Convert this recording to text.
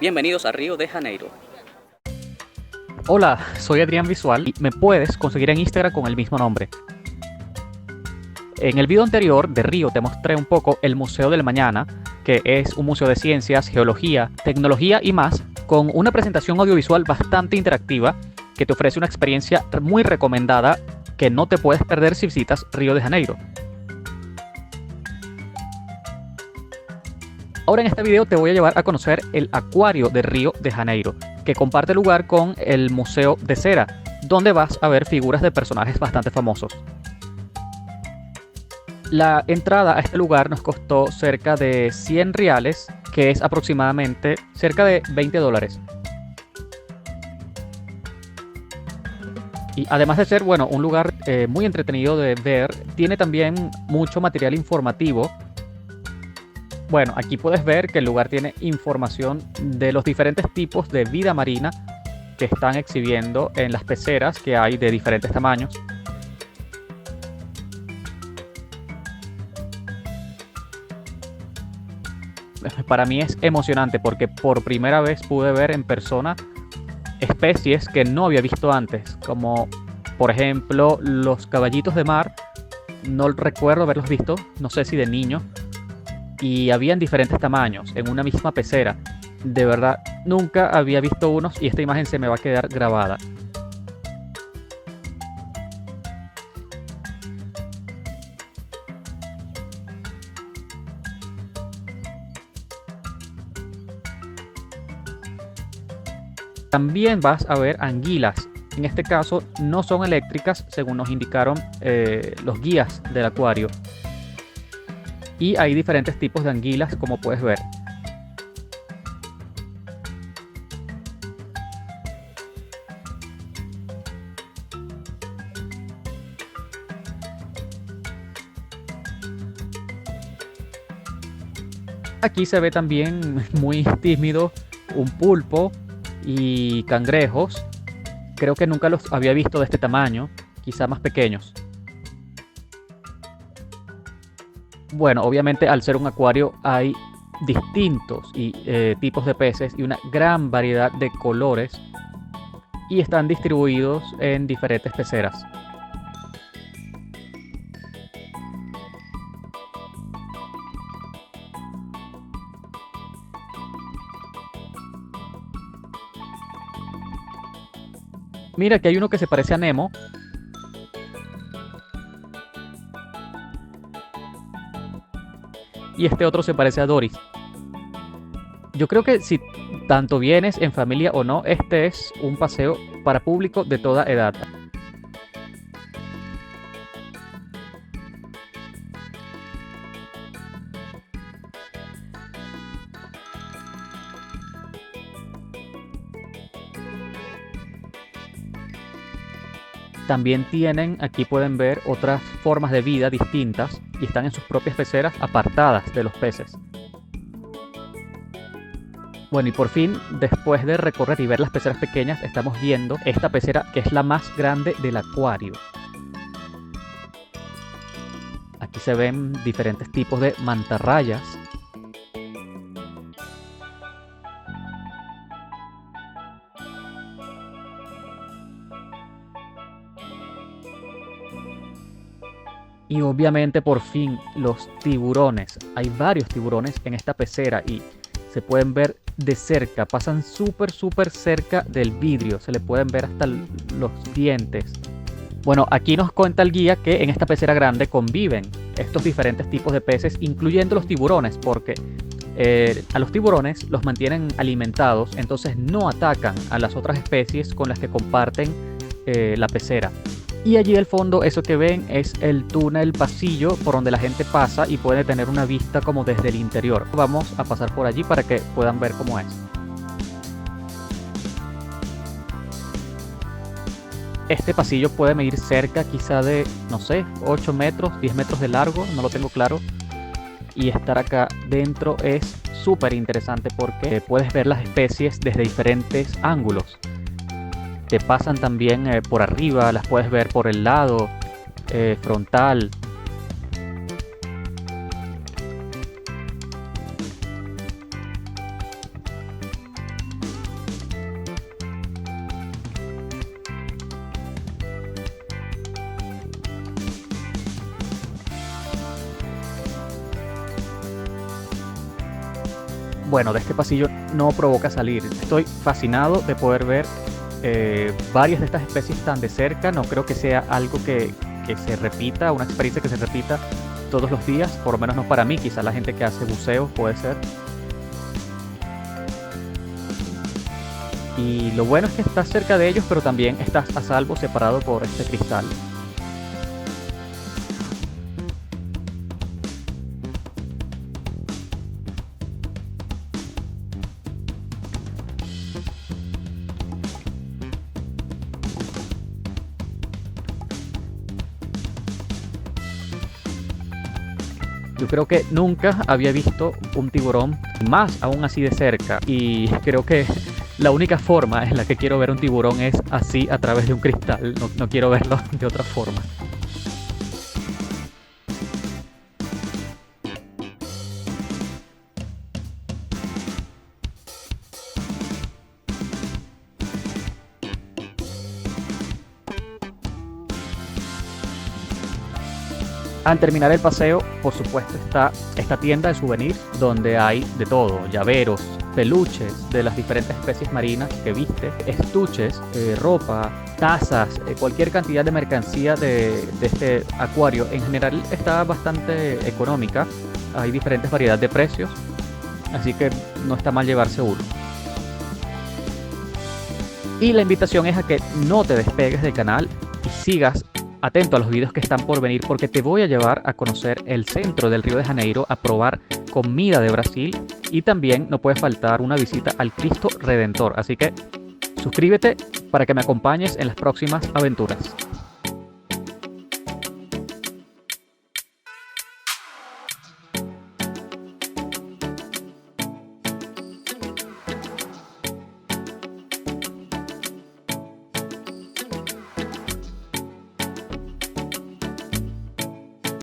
Bienvenidos a Río de Janeiro. Hola, soy Adrián Visual y me puedes conseguir en Instagram con el mismo nombre. En el video anterior de Río te mostré un poco el Museo del Mañana, que es un museo de ciencias, geología, tecnología y más, con una presentación audiovisual bastante interactiva que te ofrece una experiencia muy recomendada que no te puedes perder si visitas Río de Janeiro. Ahora en este video te voy a llevar a conocer el acuario de Río de Janeiro, que comparte lugar con el Museo de Cera, donde vas a ver figuras de personajes bastante famosos. La entrada a este lugar nos costó cerca de 100 reales, que es aproximadamente cerca de 20 dólares. Y además de ser, bueno, un lugar muy entretenido de ver, tiene también mucho material informativo. Bueno, aquí puedes ver que el lugar tiene información de los diferentes tipos de vida marina que están exhibiendo en las peceras que hay de diferentes tamaños. Para mí es emocionante porque por primera vez pude ver en persona especies que no había visto antes, como por ejemplo los caballitos de mar. No recuerdo haberlos visto, no sé si de niño. Y habían diferentes tamaños en una misma pecera. De verdad, nunca había visto unos y esta imagen se me va a quedar grabada. También vas a ver anguilas. En este caso no son eléctricas, según nos indicaron los guías del acuario. Y hay diferentes tipos de anguilas, como puedes ver. Aquí se ve también muy tímido un pulpo y cangrejos. Creo que nunca los había visto de este tamaño, quizá más pequeños. Bueno, obviamente al ser un acuario hay distintos tipos de peces y una gran variedad de colores y están distribuidos en diferentes peceras. Mira que hay uno que se parece a Nemo. Y este otro se parece a Doris. Yo creo que si tanto vienes en familia o no, este es un paseo para público de toda edad. También tienen, aquí pueden ver otras formas de vida distintas y están en sus propias peceras apartadas de los peces. Bueno, y por fin, después de recorrer y ver las peceras pequeñas, estamos viendo esta pecera que es la más grande del acuario. Aquí se ven diferentes tipos de mantarrayas. Y obviamente por fin los tiburones. Hay varios tiburones en esta pecera y se pueden ver de cerca. Pasan súper cerca del vidrio. Se le pueden ver hasta los dientes. Bueno, aquí nos cuenta el guía que en esta pecera grande conviven estos diferentes tipos de peces, incluyendo los tiburones, porque a los tiburones los mantienen alimentados, entonces no atacan a las otras especies con las que comparten la pecera. Y allí al fondo, eso que ven es el túnel pasillo por donde la gente pasa y puede tener una vista como desde el interior. Vamos a pasar por allí para que puedan ver cómo es. Este pasillo puede medir cerca quizá de, no sé, 8 metros, 10 metros de largo, no lo tengo claro. Y estar acá dentro es súper interesante porque puedes ver las especies desde diferentes ángulos. Te pasan también por arriba, las puedes ver por el lado frontal. bueno, de este pasillo no provoca salir. Estoy fascinado de poder ver varias de estas especies tan de cerca. No creo que sea algo que se repita, una experiencia que se repita todos los días, por lo menos no para mí, quizá la gente que hace buceo puede ser. Y lo bueno es que estás cerca de ellos, pero también estás a salvo, separado por este cristal. Yo creo que nunca había visto un tiburón más aún así de cerca, y creo que la única forma en la que quiero ver un tiburón es así, a través de un cristal. No, no quiero verlo de otra forma. Al terminar el paseo, por supuesto, está esta tienda de souvenirs donde hay de todo: llaveros, peluches de las diferentes especies marinas que viste, estuches, ropa, tazas, cualquier cantidad de mercancía de este acuario. En general está bastante económica, hay diferentes variedades de precios, así que no está mal llevarse uno. Y la invitación es a que no te despegues del canal y sigas atento a los videos que están por venir, porque te voy a llevar a conocer el centro del Río de Janeiro, a probar comida de Brasil, y también no puede faltar una visita al Cristo Redentor. Así que suscríbete para que me acompañes en las próximas aventuras.